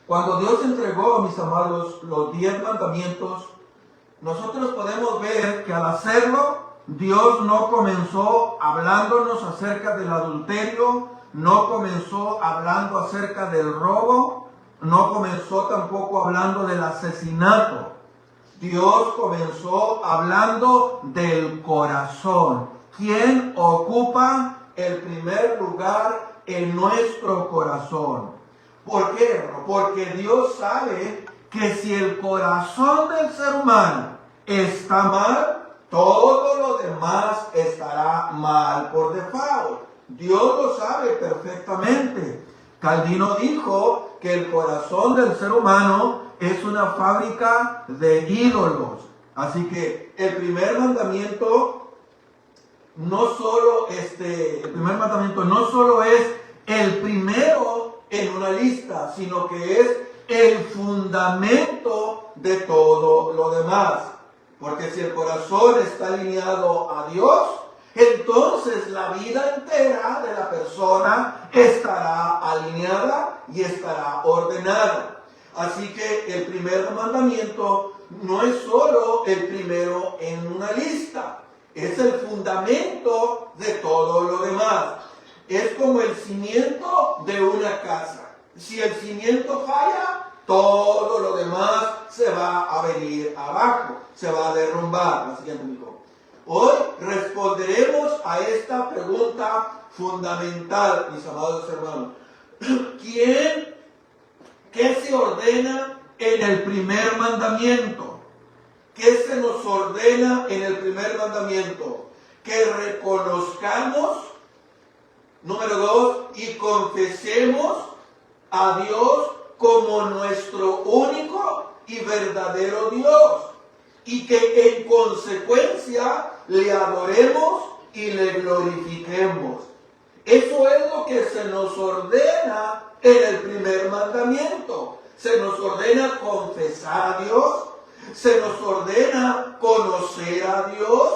Cuando Dios entregó, mis amados, los 10 mandamientos, nosotros podemos ver que al hacerlo, Dios no comenzó hablándonos acerca del adulterio, no comenzó hablando acerca del robo, no comenzó tampoco hablando del asesinato. Dios comenzó hablando del corazón. ¿Quién ocupa el primer lugar en nuestro corazón? ¿Por qué, hermano? Porque Dios sabe que si el corazón del ser humano está mal, todo lo demás estará mal por default. Dios lo sabe perfectamente. Calvino dijo que el corazón del ser humano es una fábrica de ídolos. Así que el primer mandamiento no solo es el primero en una lista, sino que es el fundamento de todo lo demás. Porque si el corazón está alineado a Dios, entonces la vida entera de la persona estará alineada y estará ordenada. Así que el primer mandamiento no es solo el primero en una lista, es el fundamento de todo lo demás. Es como el cimiento de una casa. Si el cimiento falla, todo lo demás se va a venir abajo, se va a derrumbar. La siguiente, amigo. Hoy responderemos a esta pregunta fundamental, mis amados hermanos. ¿Qué se ordena en el primer mandamiento? ¿Qué se nos ordena en el primer mandamiento? Que reconozcamos, número 2, y confesemos a Dios como nuestro único y verdadero Dios, y que en consecuencia le adoremos y le glorifiquemos. Eso es lo que se nos ordena en el primer mandamiento. Se nos ordena confesar a Dios, se nos ordena conocer a Dios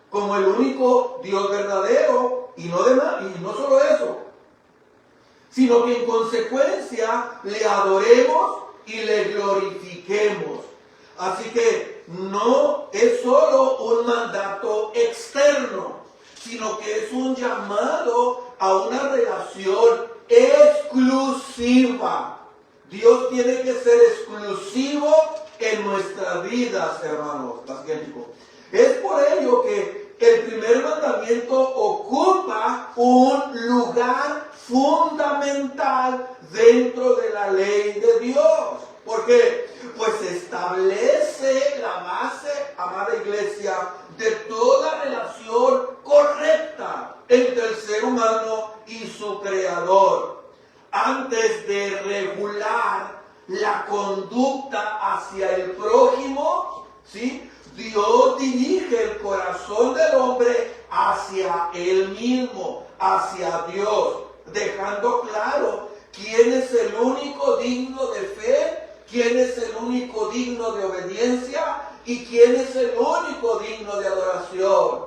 como el único Dios verdadero, y no solo eso, sino que en consecuencia le adoremos y le glorifiquemos. Así que no es solo un mandato externo, sino que es un llamado a una relación exclusiva. Dios tiene que ser exclusivo en nuestras vidas, hermanos. Es por ello que el primer mandamiento ocupa un lugar fundamental dentro de la ley de Dios. ¿Por qué? Pues establece la base, amada iglesia, de toda relación correcta entre el ser humano y su creador. Antes de regular la conducta hacia el prójimo, ¿sí?, Dios dirige el corazón del hombre hacia él mismo, hacia Dios, dejando claro quién es el único digno de fe, quién es el único digno de obediencia y quién es el único digno de adoración.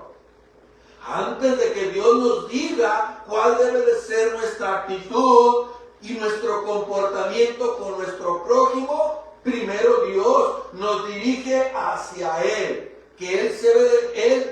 Antes de que Dios nos diga cuál debe de ser nuestra actitud y nuestro comportamiento con nuestro prójimo, primero Dios nos dirige hacia Él, que Él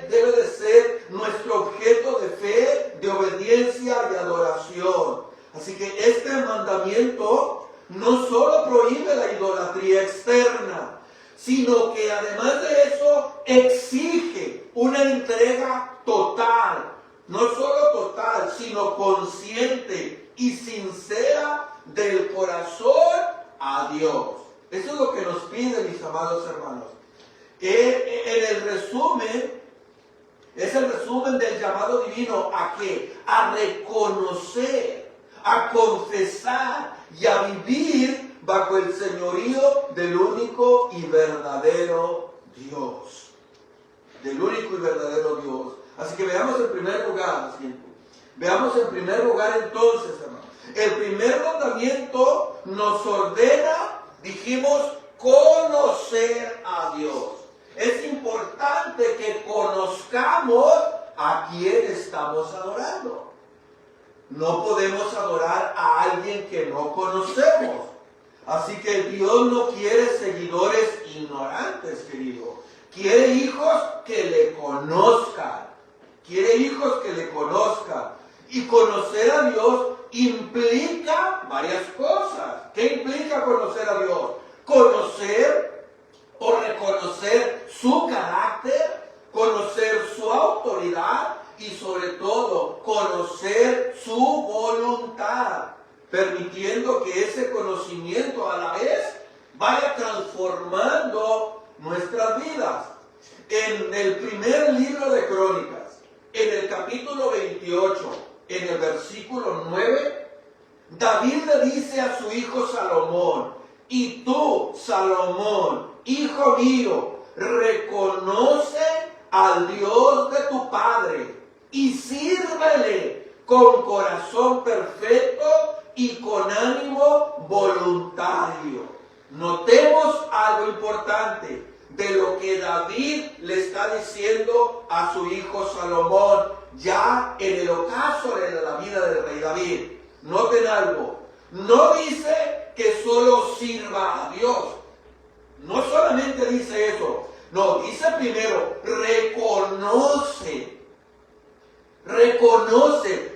debe de ser nuestro objeto de fe, de obediencia y adoración. Así que este mandamiento no solo prohíbe la idolatría externa, sino que además de eso exige una entrega total, no solo total, sino consciente y sincera del corazón a Dios. Eso es lo que nos pide, mis amados hermanos. En el resumen, es el resumen del llamado divino ¿a qué? A reconocer, a confesar y a vivir bajo el señorío del único y verdadero Dios. Del único y verdadero Dios. Así que veamos en primer lugar, entonces, hermanos. El primer mandamiento nos ordena, dijimos, conocer a Dios. Es importante que conozcamos a quién estamos adorando. No podemos adorar a alguien que no conocemos. Así que Dios no quiere seguidores ignorantes, querido. Quiere hijos que le conozcan. Quiere hijos que le conozcan. Y conocer a Dios implica varias cosas. ¿Qué implica conocer a Dios? Conocer o reconocer su carácter, conocer su autoridad y sobre todo conocer su voluntad, permitiendo que ese conocimiento a la vez vaya transformando nuestras vidas. En el primer libro de Crónicas, en el capítulo 28, en el versículo 9, David le dice a su hijo Salomón: y tú, Salomón, hijo mío, reconoce al Dios de tu padre y sírvele con corazón perfecto y con ánimo voluntario. Notemos algo importante de lo que David le está diciendo a su hijo Salomón ya en el ocaso de la vida del rey David. Noten algo, no dice que solo sirva a Dios, no solamente dice eso, no, dice primero,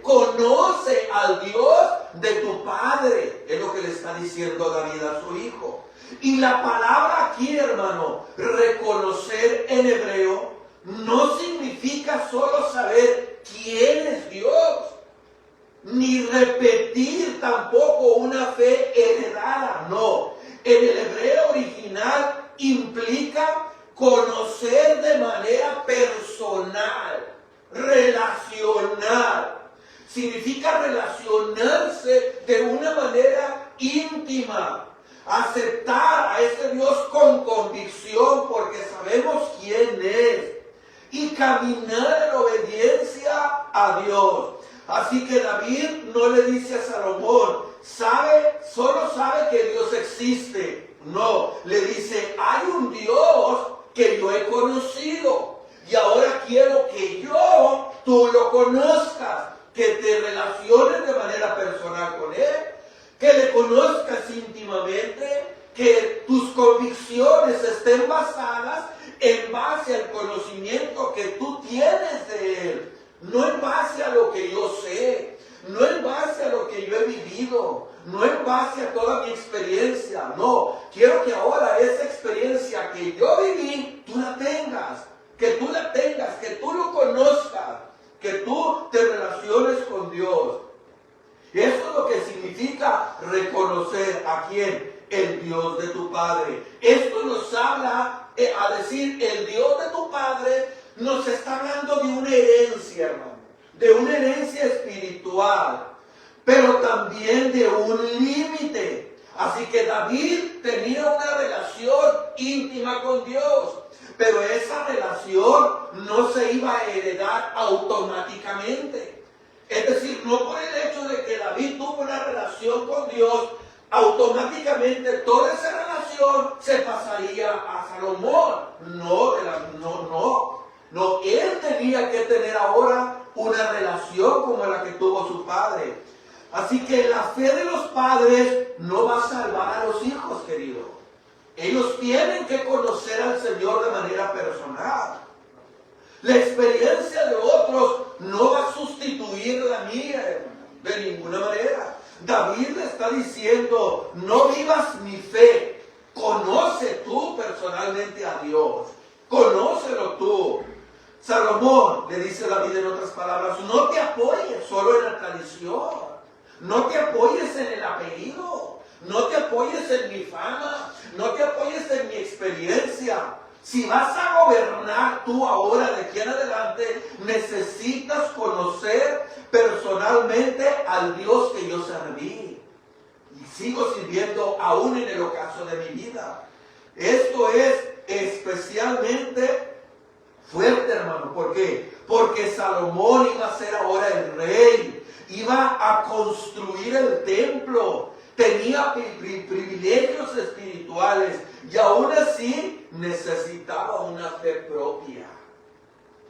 conoce al Dios de tu padre, es lo que le está diciendo David a su hijo. Y la palabra aquí, hermano, reconocer en hebreo, no significa solo saber quién es Dios, ni repetir tampoco una fe heredada, no. En el hebreo original implica conocer de manera personal, relacional. Significa relacionarse de una manera íntima, aceptar a ese Dios con convicción porque sabemos quién es y caminar en obediencia a Dios. Así que David no le dice a Salomón, solo sabe que Dios existe. No, le dice, hay un Dios que yo he conocido y ahora quiero que tú lo conozcas, que te relaciones de manera personal con Él, que le conozcas íntimamente, que tus convicciones estén basadas en base al conocimiento que tú tienes de Él, no en base a lo que yo sé, no en base a lo que yo he vivido, no en base a toda mi experiencia, no. Quiero que ahora esa experiencia que yo viví, tú la tengas, que tú lo conozcas, que tú te relaciones con Dios. Eso es lo que significa reconocer a quién, el Dios de tu Padre. Esto nos habla, a decir, el Dios de tu Padre, nos está hablando de una herencia, hermano, de una herencia espiritual, pero también de un límite. Así que David tenía una relación íntima con Dios, pero esa relación no se iba a heredar automáticamente. Es decir, no por el hecho de que David tuvo una relación con Dios, automáticamente toda esa relación se pasaría a Salomón. No, él tenía que tener ahora una relación como la que tuvo su padre. Así que la fe de los padres no va a salvar a los hijos, querido. Ellos tienen que conocer al Señor de manera personal. La experiencia de otros no va a sustituir la mía, hermano, de ninguna manera. David le está diciendo, no vivas mi fe, conoce tú personalmente a Dios, conócelo tú. Salomón, le dice David en otras palabras, no te apoyes solo en la tradición, no te apoyes en el apellido, no te apoyes en mi fama, no te apoyes en mi experiencia. Si vas a gobernar tú ahora de aquí en adelante, necesitas conocer personalmente al Dios que yo serví. Y sigo sirviendo aún en el ocaso de mi vida. Esto es especialmente fuerte, hermano. ¿Por qué? Porque Salomón iba a ser ahora el rey. Iba a construir el templo. Tenía privilegios espirituales. Y aún así necesitaba una fe propia.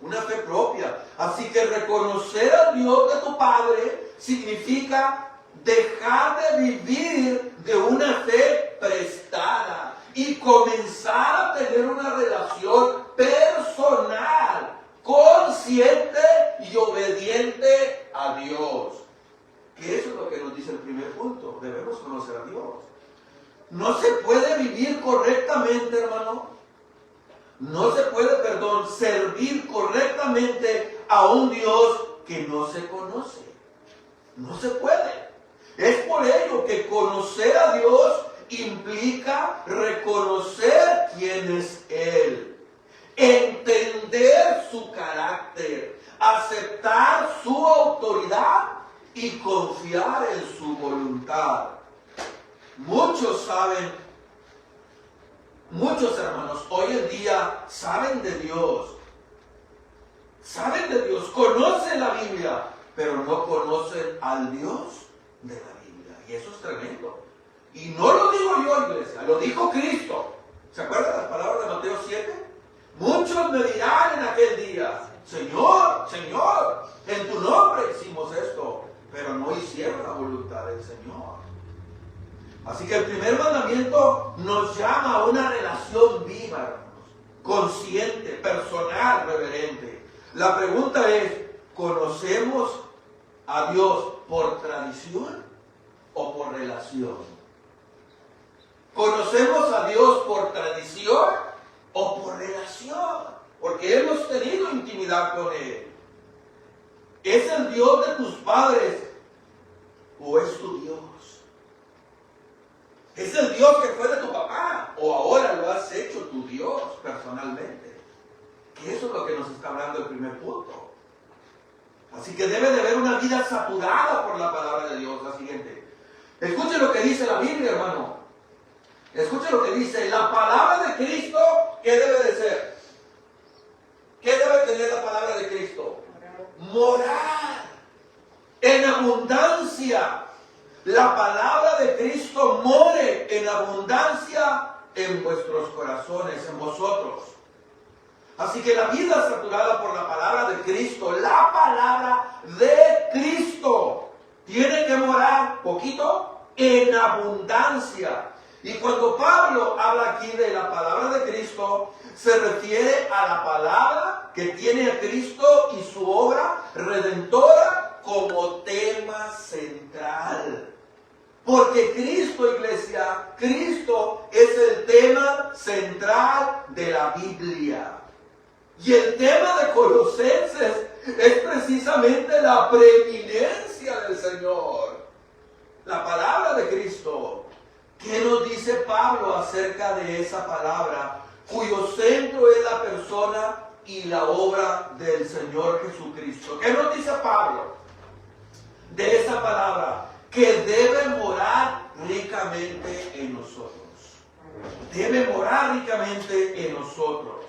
Una fe propia. Así que reconocer al Dios de tu Padre significa dejar de vivir de una fe prestada y comenzar a tener una relación personal, consciente y obediente a Dios. Que eso es lo que nos dice el primer punto. Debemos conocer a Dios. No se puede vivir correctamente, hermano. No se puede, servir correctamente a un Dios que no se conoce. No se puede. Es por ello que conocer a Dios implica reconocer quién es Él, entender su carácter, aceptar su autoridad y confiar en su voluntad. Muchos hermanos hoy en día saben de Dios, conocen la Biblia, pero no conocen al Dios de la Biblia. Y eso es tremendo. Y no lo digo yo, iglesia, lo dijo Cristo. ¿Se acuerdan las palabras de Mateo 7? Muchos me dirán en aquel día: Señor, Señor, en tu nombre hicimos esto, pero no hicieron la voluntad del Señor. Así que el primer mandamiento nos llama a una relación viva, hermanos, consciente, personal, reverente. La pregunta es: ¿conocemos a Dios por tradición o por relación? ¿Conocemos a Dios por tradición o por relación? Porque hemos tenido intimidad con Él. ¿Es el Dios de tus padres o es tu Dios? ¿Es el Dios que fue de tu papá o ahora lo has hecho tu Dios personalmente? Que eso es lo que nos está hablando el primer punto. Así que debe de haber una vida saturada por la palabra de Dios. La siguiente. Escuche lo que dice la Biblia, hermano. Escuche lo que dice. La palabra de Cristo, ¿qué debe de ser? ¿Qué debe tener la palabra de Cristo? Morar en abundancia. La palabra de Cristo more en abundancia en vuestros corazones, en vosotros. Así que la vida saturada por la palabra de Cristo, la palabra de Cristo, tiene que morar, poquito, en abundancia. Y cuando Pablo habla aquí de la palabra de Cristo, se refiere a la palabra que tiene a Cristo y su obra redentora como tema central. Porque Cristo, iglesia, Cristo es el tema central de la Biblia. Y el tema de Colosenses es precisamente la preeminencia del Señor. La palabra de Cristo. ¿Qué nos dice Pablo acerca de esa palabra, cuyo centro es la persona y la obra del Señor Jesucristo? ¿Qué nos dice Pablo de esa palabra? Que debe morar ricamente en nosotros. Debe morar ricamente en nosotros.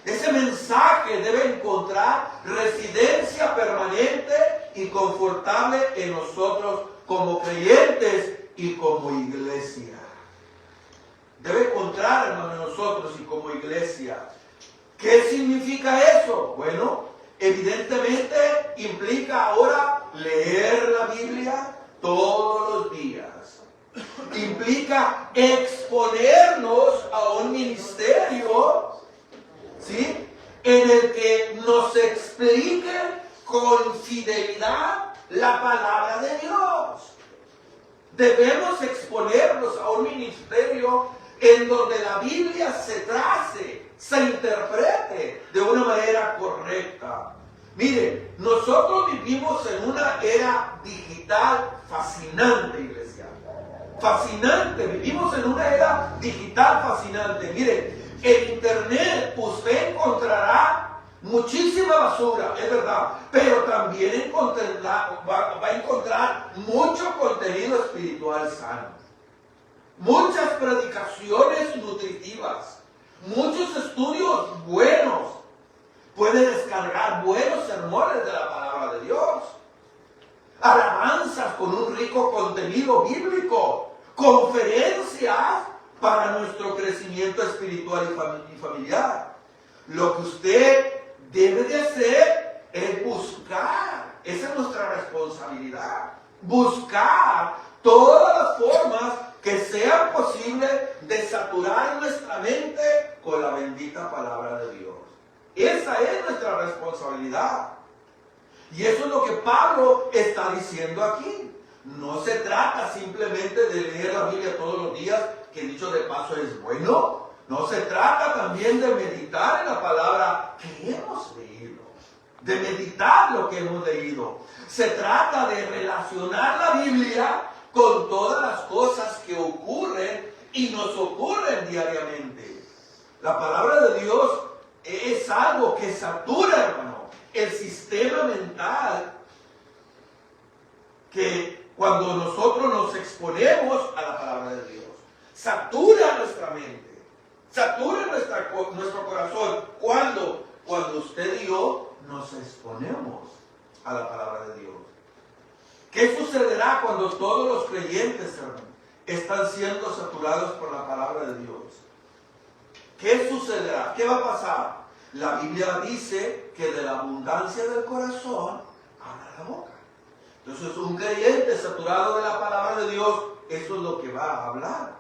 Ese mensaje debe encontrar residencia permanente y confortable en nosotros como creyentes y como iglesia. Debe encontrar, hermano, en nosotros y como iglesia. ¿Qué significa eso? Bueno, evidentemente implica ahora leer la Biblia todos los días. Implica exponernos a un ministerio, ¿sí?, en el que nos explique con fidelidad la palabra de Dios. Debemos exponernos a un ministerio en donde la Biblia se trace, se interprete de una manera correcta. Mire, nosotros vivimos en una era digital fascinante, iglesia. Fascinante, vivimos en una era digital fascinante. Mire, en internet usted encontrará muchísima basura, es verdad, pero también va a encontrar mucho contenido espiritual sano, muchas predicaciones nutritivas, muchos estudios buenos. Puede descargar buenos sermones de la palabra de Dios, alabanzas con un rico contenido bíblico, conferencias para nuestro crecimiento espiritual y familiar. Lo que usted debe de hacer es buscar, esa es nuestra responsabilidad, buscar todas las formas que sea posible de saturar nuestra mente con la bendita palabra de Dios. Esa es nuestra responsabilidad. Y eso es lo que Pablo está diciendo aquí. No se trata simplemente de leer la Biblia todos los días, que dicho de paso es bueno. No se trata también de meditar en la palabra que hemos leído, de meditar lo que hemos leído. Se trata de relacionar la Biblia con todas las cosas que ocurren y nos ocurren diariamente. La palabra de Dios es algo que satura, hermano, el sistema mental, que cuando nosotros nos exponemos a la palabra de Dios, satura nuestra mente, satura nuestro corazón. Cuando usted y yo nos exponemos a la palabra de Dios. ¿Qué sucederá cuando todos los creyentes, hermano, están siendo saturados por la palabra de Dios? ¿Qué sucederá? ¿Qué va a pasar? La Biblia dice que de la abundancia del corazón habla la boca. Entonces, un creyente saturado de la palabra de Dios, eso es lo que va a hablar.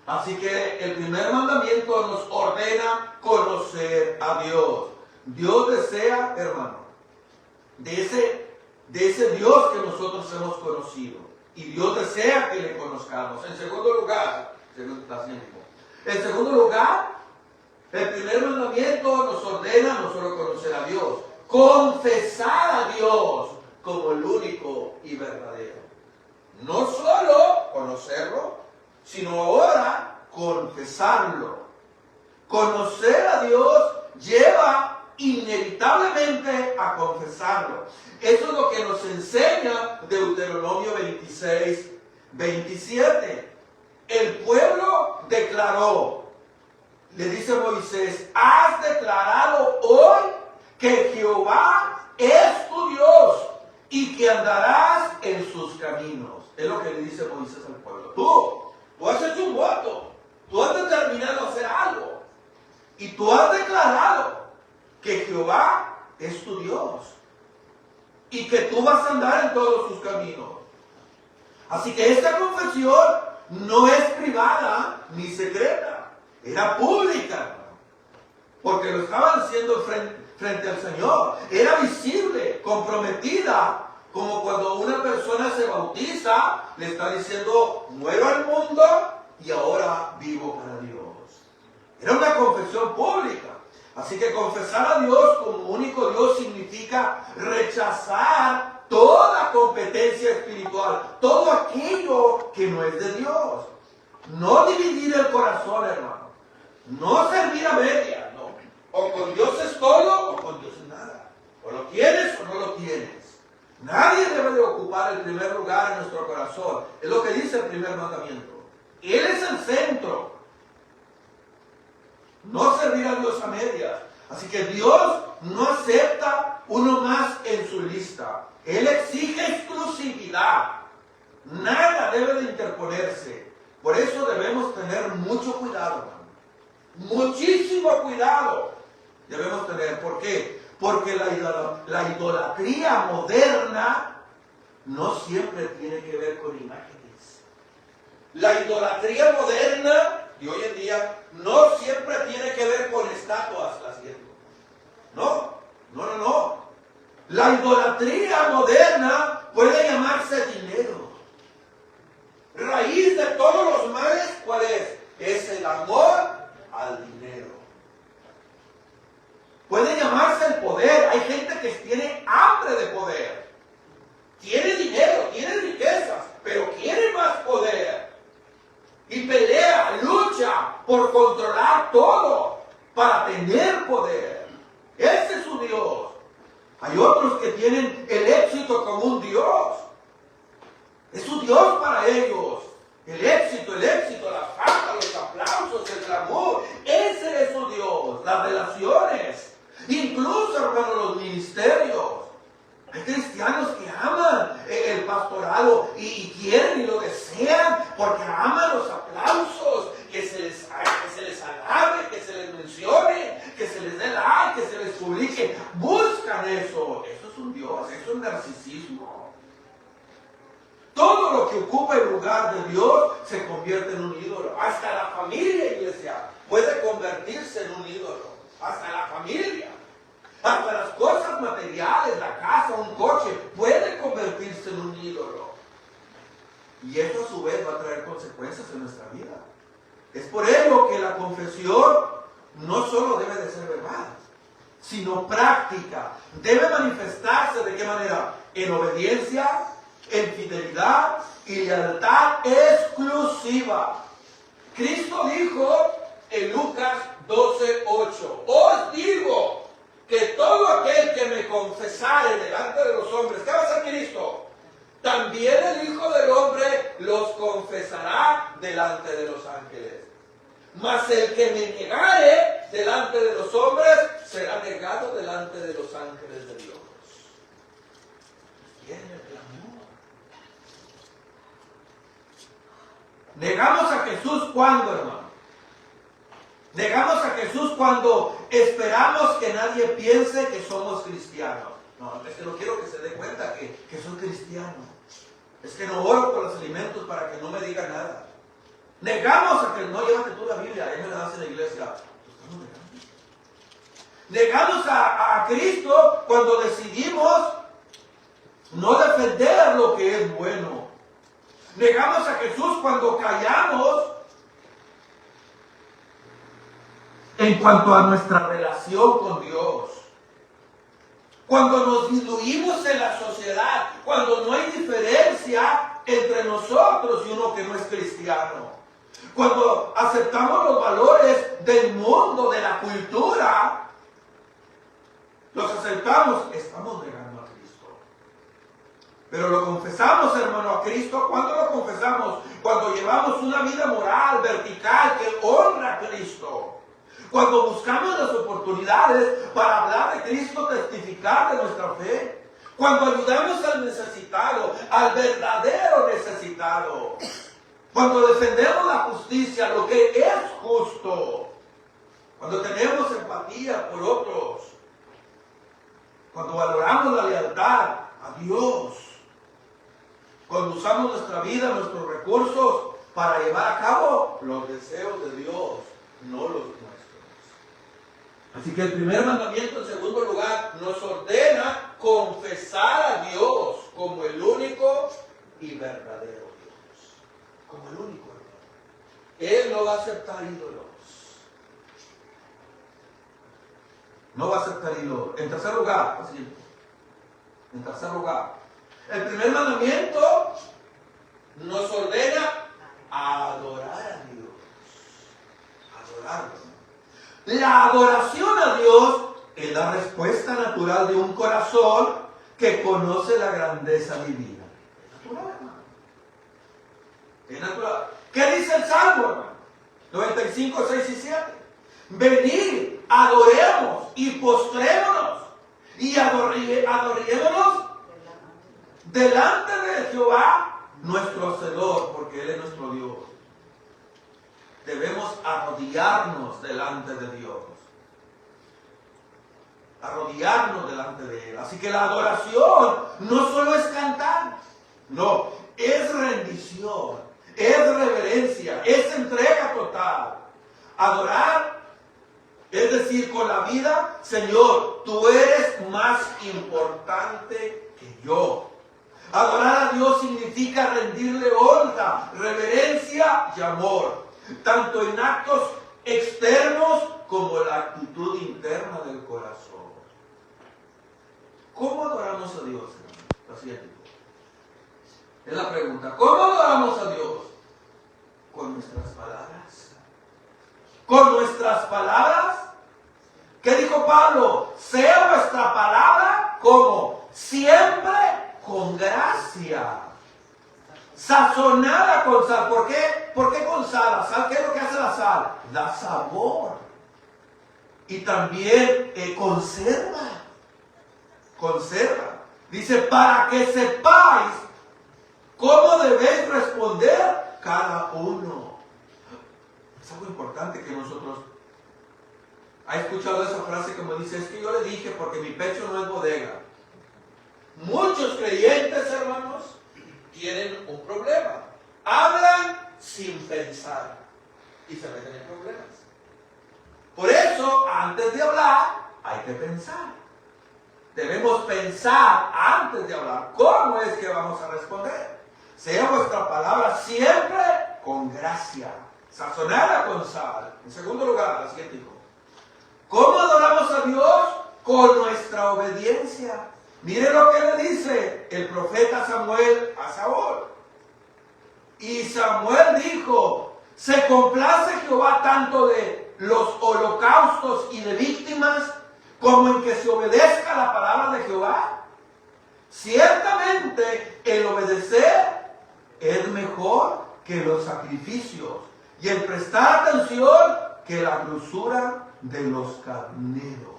Así que el primer mandamiento nos ordena conocer a Dios. Dios desea, hermano, de ese Dios que nosotros hemos conocido. Y Dios desea que le conozcamos. En segundo lugar, el primer mandamiento nos ordena no solo conocer a Dios, confesar a Dios como el único y verdadero. No solo conocerlo, sino ahora confesarlo. Conocer a Dios lleva inevitablemente a confesarlo. Eso es lo que nos enseña Deuteronomio 26, 27. El pueblo declaró, le dice Moisés, has declarado hoy que Jehová es tu Dios y que andarás en sus caminos. Es lo que le dice Moisés al pueblo. Tú has hecho un voto, tú has determinado hacer algo y tú has declarado que Jehová es tu Dios y que tú vas a andar en todos sus caminos. Así que esta confesión no es privada ni secreta, era pública, porque lo estaban haciendo frente al Señor. Era visible, comprometida, como cuando una persona se bautiza, le está diciendo, muero al mundo y ahora vivo para Dios. Era una confesión pública. Así que confesar a Dios como único Dios significa rechazar toda competencia espiritual, todo aquello que no es de Dios. No dividir el corazón, hermano. No servir a medias, no. O con Dios es todo o con Dios es nada. O lo tienes o no lo tienes. Nadie debe de ocupar el primer lugar en nuestro corazón. Es lo que dice el primer mandamiento. Él es el centro. No servir a Dios a medias. Así que Dios no acepta uno más en su lista. Él exige exclusividad. Nada debe de interponerse. Por eso debemos tener mucho cuidado, hermano. Muchísimo cuidado debemos tener. ¿Por qué? Porque la idolatría moderna no siempre tiene que ver con imágenes. La idolatría moderna de hoy en día no siempre tiene que ver con estatuas haciendo. No. La idolatría moderna puede llamarse dinero. Raíz de todos los males, ¿cuál es? Es el amor al dinero. Puede llamarse el poder. Hay gente que tiene hambre de poder. Tiene dinero, tiene riquezas, pero quiere más poder. Y pelea, lucha por controlar todo para tener poder. Ese es su Dios. Hay otros que tienen el éxito como un Dios. Es su Dios para ellos. El éxito, la fama, los aplausos, el glamour. Ese es su Dios. Las relaciones. Incluso, hermano, los ministerios. Hay cristianos que aman el pastorado y quieren y lo desean porque aman los aplausos, que se les alabe, que se les mencione, que se les dé like, que se les publique. Buscan eso. Eso es un Dios, eso es narcisismo. Todo lo que ocupa el lugar de Dios se convierte en un ídolo. Hasta la familia, iglesia, puede convertirse en un ídolo. Hasta la familia. Hasta las cosas materiales, la casa, un coche, puede convertirse en un ídolo. Y eso a su vez va a traer consecuencias en nuestra vida. Es por ello que la confesión no solo debe de ser verbal, sino práctica. Debe manifestarse ¿de qué manera? En obediencia, en fidelidad y lealtad exclusiva. Cristo dijo en Lucas 12:8, os digo que todo aquel que me confesare delante de los hombres, ¿qué va a hacer Cristo? También el Hijo del Hombre los confesará delante de los ángeles. Mas el que me negare delante de los hombres será negado delante de los ángeles de Dios. ¿Quién es el amor? Negamos a Jesús cuando, hermano. Negamos a Jesús cuando esperamos que nadie piense que somos cristianos. No, es que no quiero que se dé cuenta que soy cristiano. Es que no oro por los alimentos para que no me diga nada. Negamos a que no llévate tú la Biblia, ahí me la das en la iglesia. Negamos a Cristo cuando decidimos no defender lo que es bueno. Negamos a Jesús cuando callamos en cuanto a nuestra relación con Dios. Cuando nos diluimos en la sociedad, cuando no hay diferencia entre nosotros y uno que no es cristiano. Cuando aceptamos los valores del mundo, de la cultura, los aceptamos, estamos negando a Cristo. Pero lo confesamos, hermano, a Cristo. ¿Cuándo lo confesamos? Cuando llevamos una vida moral, vertical, que honra a Cristo. Cuando buscamos las oportunidades para hablar de Cristo, testificar de nuestra fe. Cuando ayudamos al necesitado, al verdadero necesitado. Cuando defendemos la justicia, lo que es justo. Cuando tenemos empatía por otros. Cuando valoramos la lealtad a Dios. Cuando usamos nuestra vida, nuestros recursos para llevar a cabo los deseos de Dios, no los nuestros. Así que el primer mandamiento, en segundo lugar, nos ordena confesar a Dios como el único y verdadero Dios. Como el único Dios. Él no va a aceptar ídolos. No va a aceptar ídolos. En tercer lugar, el primer mandamiento nos ordena adorar a Dios. Adorarlo. La adoración a Dios es la respuesta natural de un corazón que conoce la grandeza divina. Es natural, hermano. Es natural. ¿Qué dice el Salmo, hermano? 95, 6 y 7. Venid, adoremos y postrémonos y adorémonos delante de Jehová, nuestro Hacedor, porque Él es nuestro Dios. Debemos arrodillarnos delante de Dios. Arrodillarnos delante de Él. Así que la adoración no solo es cantar. No, es rendición. Es reverencia. Es entrega total. Adorar, es decir, con la vida, Señor, tú eres más importante que yo. Adorar a Dios significa rendirle honra, reverencia y amor. Tanto en actos externos como en la actitud interna del corazón. ¿Cómo adoramos a Dios, hermano? Así es la pregunta. ¿Cómo adoramos a Dios? Con nuestras palabras. Con nuestras palabras. ¿Qué dijo Pablo? Sea vuestra palabra como siempre con gracia. Sazonada con sal. ¿Por qué? ¿Por qué con sal? ¿La sal qué es lo que hace la sal? Da sabor. Y también conserva. Conserva. Dice, para que sepáis cómo debéis responder cada uno. Es algo importante que nosotros... ¿Ha escuchado esa frase que me dice? Es que yo le dije porque mi pecho no es bodega. Muchos creyentes, hermanos, tienen un problema. Hablan sin pensar y se meten en problemas. Por eso, antes de hablar, hay que pensar. Debemos pensar antes de hablar cómo es que vamos a responder. Sea vuestra palabra siempre con gracia, sazonada con sal. En segundo lugar, la siguiente dijo: ¿cómo adoramos a Dios? Con nuestra obediencia. Mire lo que le dice el profeta Samuel a Saúl. Y Samuel dijo: ¿se complace Jehová tanto de los holocaustos y de víctimas como en que se obedezca la palabra de Jehová? Ciertamente el obedecer es mejor que los sacrificios, y el prestar atención que la grosura de los carneros.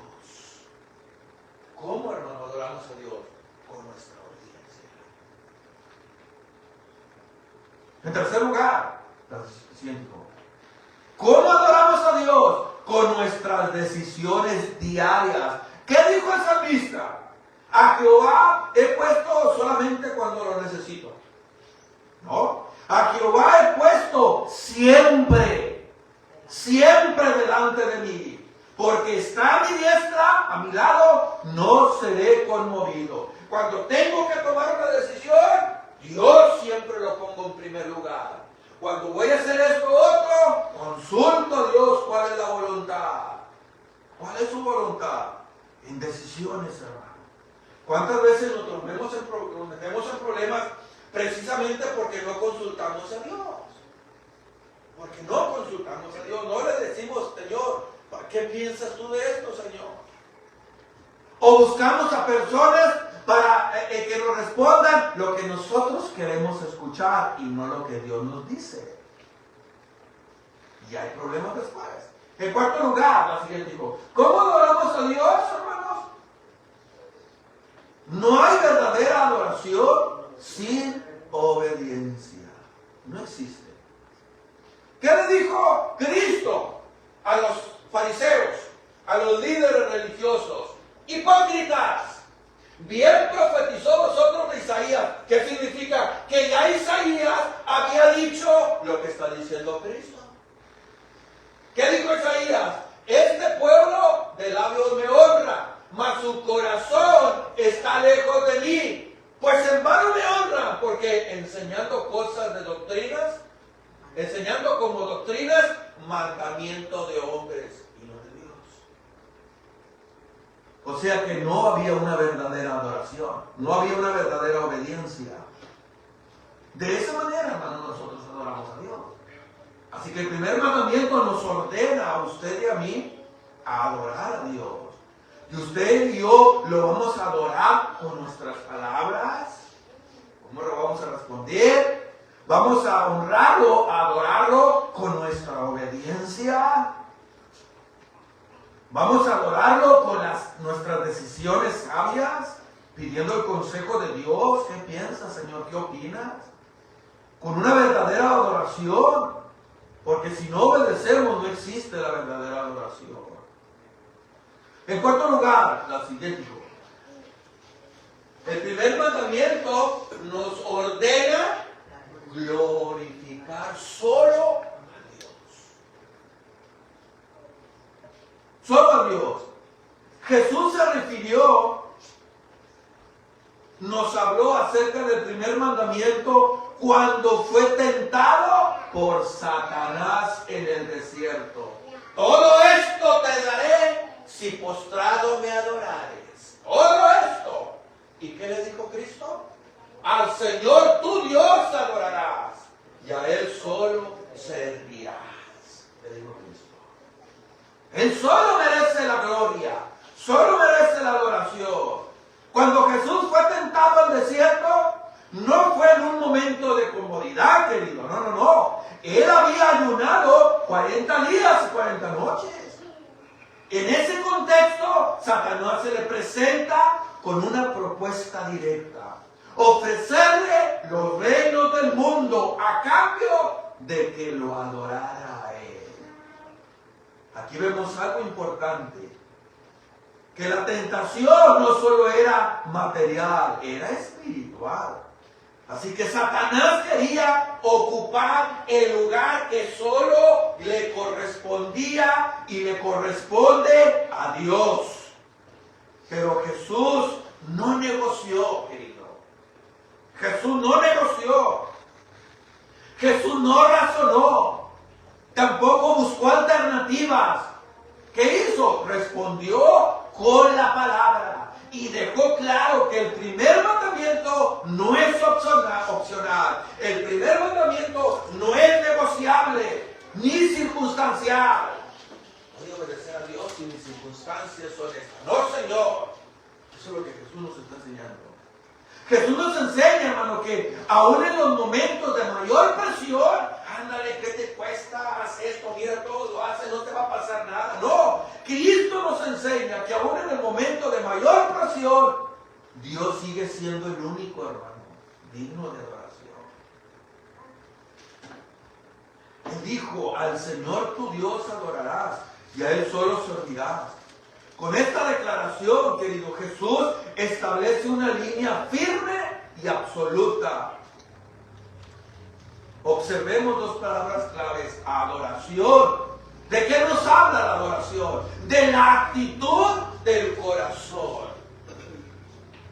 ¿Cómo, hermano, adoramos a Dios? Con nuestra obediencia. En tercer lugar, la siguiente. ¿Cómo adoramos a Dios? Con nuestras decisiones diarias. ¿Qué dijo el salmista? A Jehová he puesto solamente cuando lo necesito. No, a Jehová he puesto siempre, siempre delante de mí. Porque está a mi diestra, a mi lado, no seré conmovido. Cuando tengo que tomar una decisión, Dios siempre lo pongo en primer lugar. Cuando voy a hacer esto otro, consulto a Dios cuál es la voluntad. ¿Cuál es su voluntad? En decisiones, hermano. ¿Cuántas veces nos metemos en problemas precisamente porque no consultamos a Dios? Porque no consultamos a Dios, no le decimos: Señor, ¿qué piensas tú de esto, Señor? O buscamos a personas para que nos respondan lo que nosotros queremos escuchar y no lo que Dios nos dice. Y hay problemas después. En cuarto lugar, la siguiente dijo: ¿cómo adoramos a Dios, hermanos? No hay verdadera adoración sin obediencia. No existe. ¿Qué le dijo Cristo a los fariseos, a los líderes religiosos? Hipócritas, bien profetizó vosotros de Isaías. ¿Qué significa? Que ya Isaías había dicho lo que está diciendo Cristo. ¿Qué dijo Isaías? Este pueblo de labios me honra, mas su corazón está lejos de mí. Pues en vano me honran, porque enseñando cosas de doctrinas, enseñando como doctrinas mandamiento de hombres y no de Dios. O sea que no había una verdadera adoración, no había una verdadera obediencia. De esa manera, hermano, nosotros adoramos a Dios. Así que el primer mandamiento nos ordena a usted y a mí a adorar a Dios. Y usted y yo lo vamos a adorar con nuestras palabras. ¿Cómo lo vamos a responder? Vamos a honrarlo, a adorarlo con nuestra obediencia. Vamos a adorarlo con nuestras decisiones sabias, pidiendo el consejo de Dios. ¿Qué piensas, Señor? ¿Qué opinas? Con una verdadera adoración. Porque si no obedecemos, no existe la verdadera adoración. En cuarto lugar, la siguiente. El primer mandamiento nos ordena glorificar solo a Dios. Solo a Dios. Jesús se refirió, nos habló acerca del primer mandamiento cuando fue tentado por Satanás en el desierto. Todo esto te daré si postrado me adorares. Todo esto. ¿Y qué le dijo Cristo? Al Señor tu Dios adorarás y a Él solo servirás. Le dijo Cristo. Él solo merece la gloria, solo merece la adoración. Cuando Jesús fue tentado al desierto, no fue en un momento de comodidad, querido. No. Él había ayunado 40 días y 40 noches. En ese contexto, Satanás se le presenta con una propuesta directa: ofrecerle los reinos del mundo a cambio de que lo adorara a Él. Aquí vemos algo importante: que la tentación no solo era material, era espiritual. Así que Satanás quería ocupar el lugar que solo le correspondía y le corresponde a Dios. Pero Jesús no negoció, querido. Jesús no negoció. Jesús no razonó. Tampoco buscó alternativas. ¿Qué hizo? Respondió con la palabra. Y dejó claro que el primer mandamiento no es opcional. El primer mandamiento no es negociable ni circunstancial. Voy a obedecer a Dios y mis circunstancias son estas. No, Señor. Eso es lo que Jesús nos está enseñando. Jesús nos enseña, hermano, que aún en los momentos de mayor presión, ándale, ¿qué te cuesta? Haz esto, mira, todo lo haces, no te va a pasar nada. No, Cristo nos enseña que aún en el momento de mayor presión, Dios sigue siendo el único, hermano, digno de adoración. Él dijo, al Señor tu Dios adorarás y a Él solo servirás. Con esta declaración, querido, Jesús establece una línea firme y absoluta. Observemos dos palabras claves. Adoración. ¿De qué nos habla la adoración? De la actitud del corazón.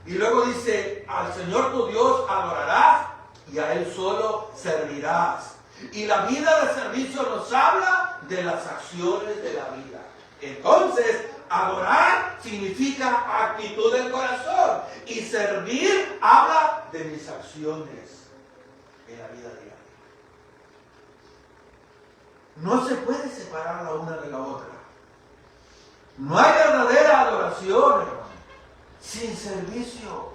Y luego dice, al Señor tu Dios adorarás y a Él solo servirás. Y la vida de servicio nos habla de las acciones de la vida. Entonces, adorar significa actitud del corazón. Y servir habla de mis acciones en la vida diaria. No se puede separar la una de la otra. No hay verdadera adoración, hermano, sin servicio.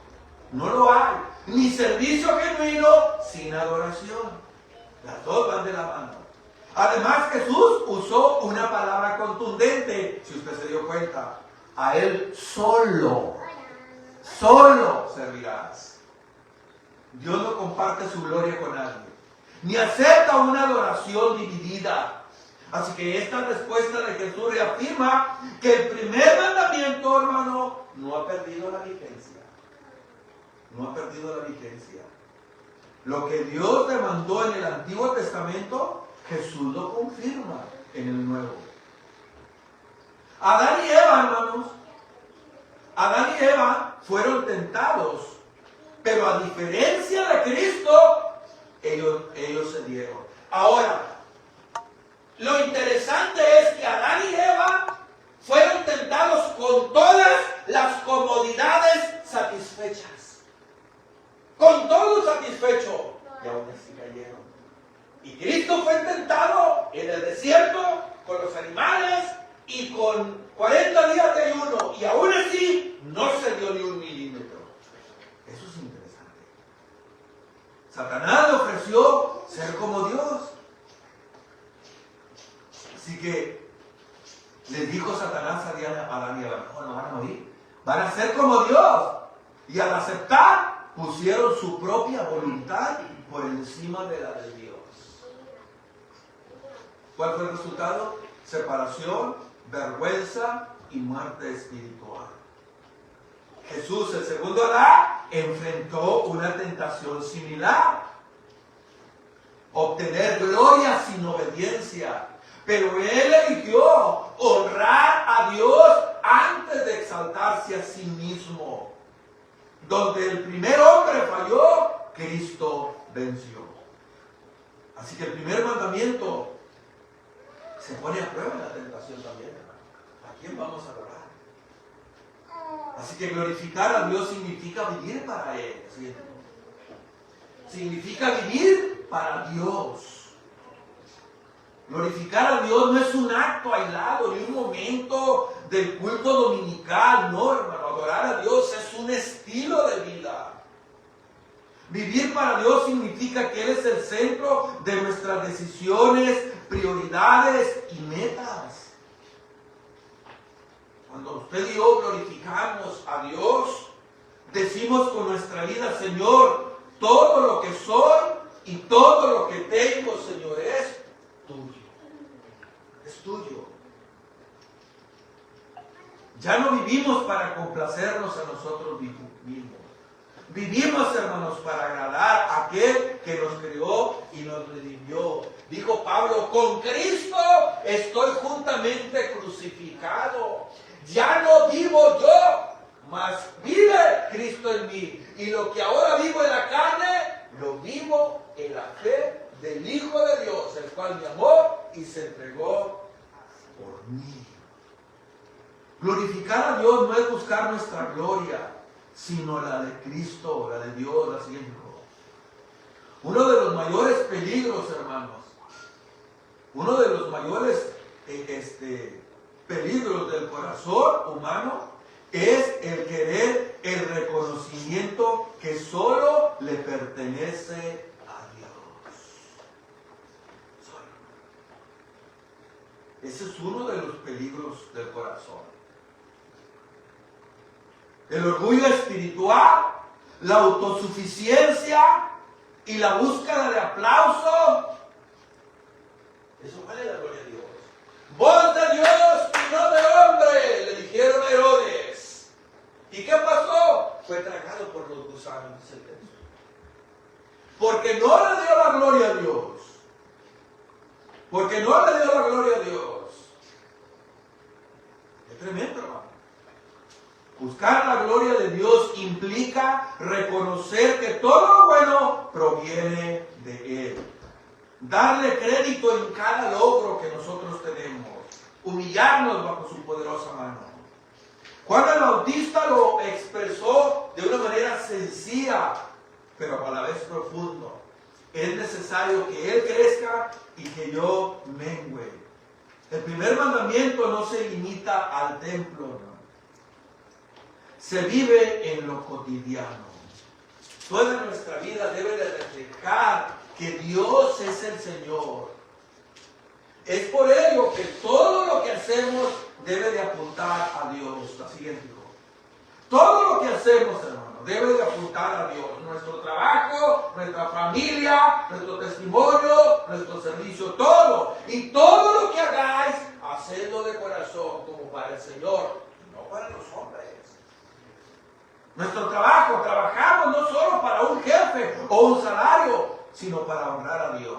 No lo hay. Ni servicio genuino sin adoración. Las dos van de la mano. Además, Jesús usó una palabra contundente, si usted se dio cuenta. A Él solo servirás. Dios no comparte su gloria con nadie, ni acepta una adoración dividida. Así que esta respuesta de Jesús reafirma que el primer mandamiento, hermano, no ha perdido la vigencia. No ha perdido la vigencia. Lo que Dios demandó en el Antiguo Testamento, Jesús lo confirma en el Nuevo. Adán y Eva, hermanos, Adán y Eva fueron tentados, pero a diferencia de Cristo, ellos se dieron. Ahora, lo interesante es que Adán y Eva fueron tentados con todas las comodidades satisfechas. Con todo satisfecho. Y aún así cayeron. Y Cristo fue tentado en el desierto con los animales y con 40 días de ayuno. Y aún así no se dio ni un milímetro. Eso es interesante. Satanás le ofreció ser como Dios. Así que les dijo Satanás a Adán y Eva, no van a oír. Van a ser como Dios. Y al aceptar, pusieron su propia voluntad por encima de la de Dios. ¿Cuál fue el resultado? Separación, vergüenza y muerte espiritual. Jesús, el segundo Adán, enfrentó una tentación similar. Obtener gloria sin obediencia. Pero él eligió honrar a Dios antes de exaltarse a sí mismo. Donde el primer hombre falló, Cristo venció. Así que el primer mandamiento se pone a prueba en la tentación también, hermano. ¿A quién vamos a adorar? Así que glorificar a Dios significa vivir para Él. ¿Sí? Significa vivir para Dios. Glorificar a Dios no es un acto aislado, ni un momento del culto dominical, no, hermano. Adorar a Dios es un estilo de vida. Vivir para Dios significa que Él es el centro de nuestras decisiones, prioridades y metas. Cuando usted y yo glorificamos a Dios, decimos con nuestra vida, Señor, todo lo que soy y todo lo que tengo, Señor, es tuyo. Es tuyo. Ya no vivimos para complacernos a nosotros mismos. Vivimos, hermanos, para agradar a aquel que nos creó y nos redimió. Dijo Pablo, con Cristo estoy juntamente crucificado. Ya no vivo yo, mas vive Cristo en mí. Y lo que ahora vivo en la carne, lo vivo en la fe del Hijo de Dios, el cual me amó y se entregó por mí. Glorificar a Dios no es buscar nuestra gloria, sino la de Cristo, la de Dios, la siguiente. Uno de los mayores peligros, hermanos, uno de los mayores peligros del corazón humano es el querer el reconocimiento que solo le pertenece a Dios. Ese es uno de los peligros del corazón. El orgullo espiritual, la autosuficiencia y la búsqueda de aplauso. Eso vale la gloria a Dios. Voz de Dios y no de hombre, le dijeron a Herodes. ¿Y qué pasó? Fue tragado por los gusanos, dice el texto. Porque no le dio la gloria a Dios. Porque no le dio la gloria a Dios. Es tremendo, hermano. Buscar la gloria de Dios implica reconocer que todo lo bueno proviene de Él. Darle crédito en cada logro que nosotros tenemos. Humillarnos bajo su poderosa mano. Juan el Bautista lo expresó de una manera sencilla, pero a la vez profundo. Es necesario que Él crezca y que yo mengüe. El primer mandamiento no se limita al templo, ¿no? Se vive en lo cotidiano. Toda nuestra vida debe de reflejar que Dios es el Señor. Es por ello que todo lo que hacemos debe de apuntar a Dios. La siguiente. Todo lo que hacemos, hermano, debe de apuntar a Dios. Nuestro trabajo, nuestra familia, nuestro testimonio, nuestro servicio, todo. Y todo lo que hagáis, hacedlo de corazón como para el Señor, no para los hombres. Nuestro trabajo, trabajamos no solo para un jefe o un salario, sino para honrar a Dios.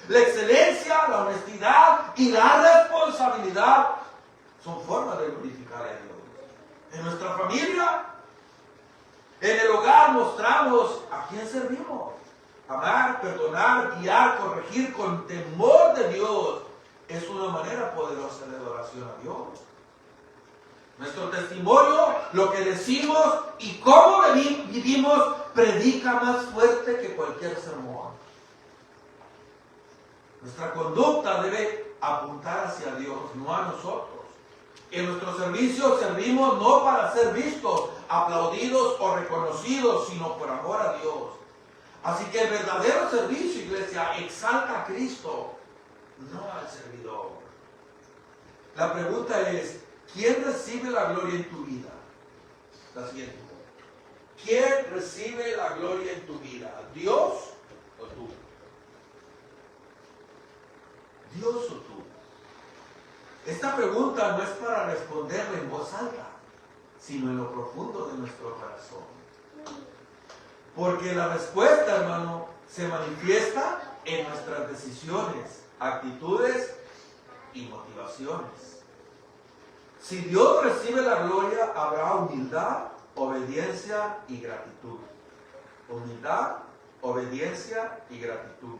La excelencia, la honestidad y la responsabilidad son formas de glorificar a Dios. En nuestra familia, en el hogar mostramos a quién servimos. Amar, perdonar, guiar, corregir con temor de Dios es una manera poderosa de adoración a Dios. Nuestro testimonio, lo que decimos y cómo vivimos, predica más fuerte que cualquier sermón. Nuestra conducta debe apuntar hacia Dios, no a nosotros. En nuestro servicio servimos no para ser vistos, aplaudidos o reconocidos, sino por amor a Dios. Así que el verdadero servicio, iglesia, exalta a Cristo, no al servidor. La pregunta es, ¿quién recibe la gloria en tu vida? La siguiente. ¿Quién recibe la gloria en tu vida? ¿Dios o tú? ¿Dios o tú? Esta pregunta no es para responderla en voz alta, sino en lo profundo de nuestro corazón. Porque la respuesta, hermano, se manifiesta en nuestras decisiones, actitudes y motivaciones. Si Dios recibe la gloria, habrá humildad, obediencia y gratitud. Humildad, obediencia y gratitud.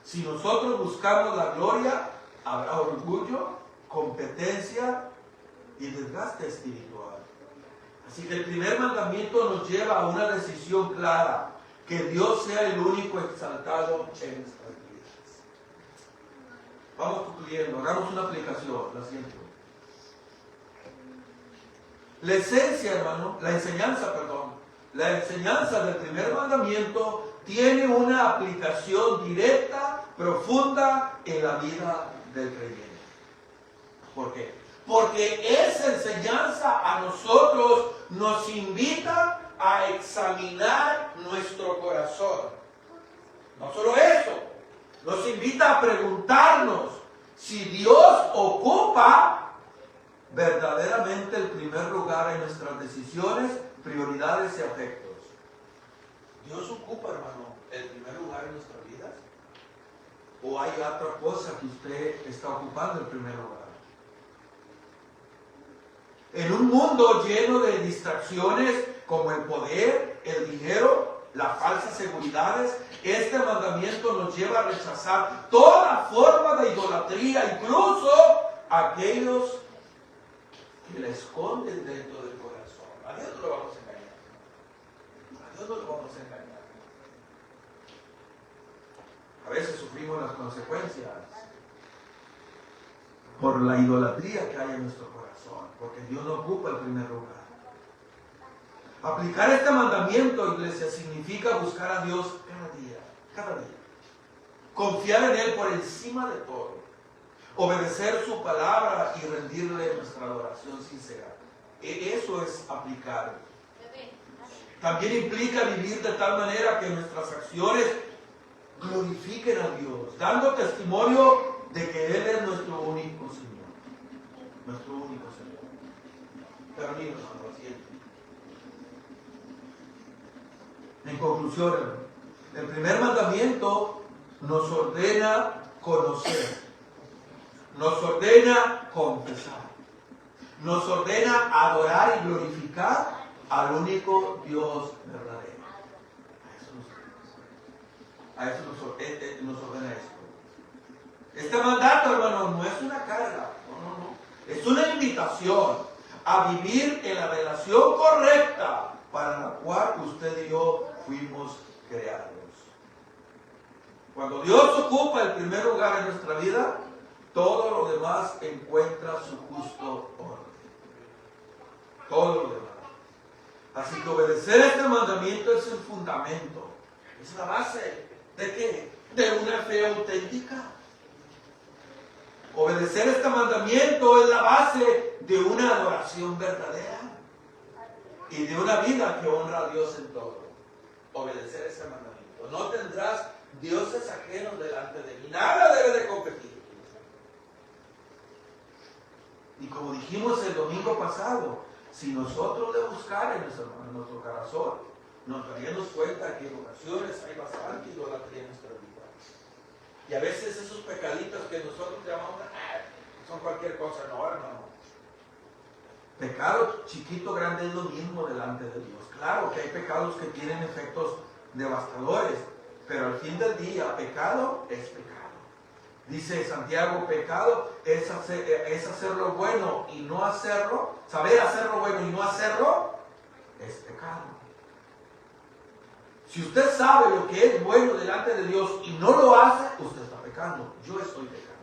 Si nosotros buscamos la gloria, habrá orgullo, competencia y desgaste espiritual. Así que el primer mandamiento nos lleva a una decisión clara, que Dios sea el único exaltado en nuestras vidas. Vamos concluyendo, hagamos una aplicación, la siguiente. La enseñanza del primer mandamiento tiene una aplicación directa, profunda en la vida del creyente. ¿Por qué? Porque esa enseñanza a nosotros nos invita a examinar nuestro corazón. No solo eso, nos invita a preguntarnos si Dios ocupa verdaderamente el primer lugar en nuestras decisiones, prioridades y afectos. ¿Dios ocupa, hermano, el primer lugar en nuestras vidas? ¿O hay otra cosa que usted está ocupando el primer lugar? En un mundo lleno de distracciones como el poder, el dinero, las falsas seguridades, este mandamiento nos lleva a rechazar toda forma de idolatría, incluso aquellos que la esconden dentro del corazón. A Dios no lo vamos a engañar. A Dios no lo vamos a engañar. A veces sufrimos las consecuencias por la idolatría que hay en nuestro corazón, porque Dios no ocupa el primer lugar. Aplicar este mandamiento, iglesia, significa buscar a Dios cada día. Confiar en Él por encima de todo. Obedecer su palabra y rendirle nuestra adoración sincera. Eso es aplicar. También implica vivir de tal manera que nuestras acciones glorifiquen a Dios, dando testimonio de que Él es nuestro único Señor. Nuestro único Señor. Termino, hermano, así. En conclusión, el primer mandamiento nos ordena conocer, nos ordena confesar, nos ordena adorar y glorificar al único Dios verdadero. A eso nos ordena esto. Este mandato, hermano, no es una carga, no. Es una invitación a vivir en la relación correcta para la cual usted y yo fuimos creados. Cuando Dios ocupa el primer lugar en nuestra vida, todo lo demás encuentra su justo orden. Todo lo demás. Así que obedecer este mandamiento es el fundamento, es la base. ¿De qué? De una fe auténtica. Obedecer este mandamiento es la base de una adoración verdadera y de una vida que honra a Dios en todo. Obedecer ese mandamiento. No tendrás dioses ajenos delante de mí. Nada debe de competir. Y como dijimos el domingo pasado, si nosotros le buscáramos en nuestro corazón, nos daríamos cuenta que en ocasiones hay bastante idolatría en nuestra vida. Y a veces esos pecaditos que nosotros llamamos son cualquier cosa, no, hermano. Pecado chiquito, grande es lo mismo delante de Dios. Claro que hay pecados que tienen efectos devastadores, pero al fin del día, pecado es pecado. Dice Santiago, pecado es hacer lo bueno y no hacerlo, saber hacer lo bueno y no hacerlo, es pecado. Si usted sabe lo que es bueno delante de Dios y no lo hace, usted está pecando. Yo estoy pecando.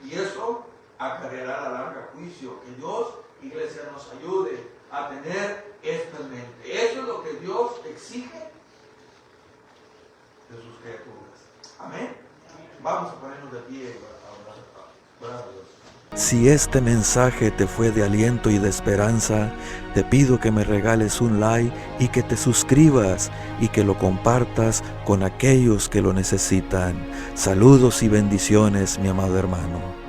Y eso acarreará a la larga juicio. Que Dios, iglesia, nos ayude a tener esto en mente. Eso es lo que Dios exige de sus criaturas. Amén. Vamos a ponernos de pie para orar a Dios. Si este mensaje te fue de aliento y de esperanza, te pido que me regales un like y que te suscribas y que lo compartas con aquellos que lo necesitan. Saludos y bendiciones, mi amado hermano.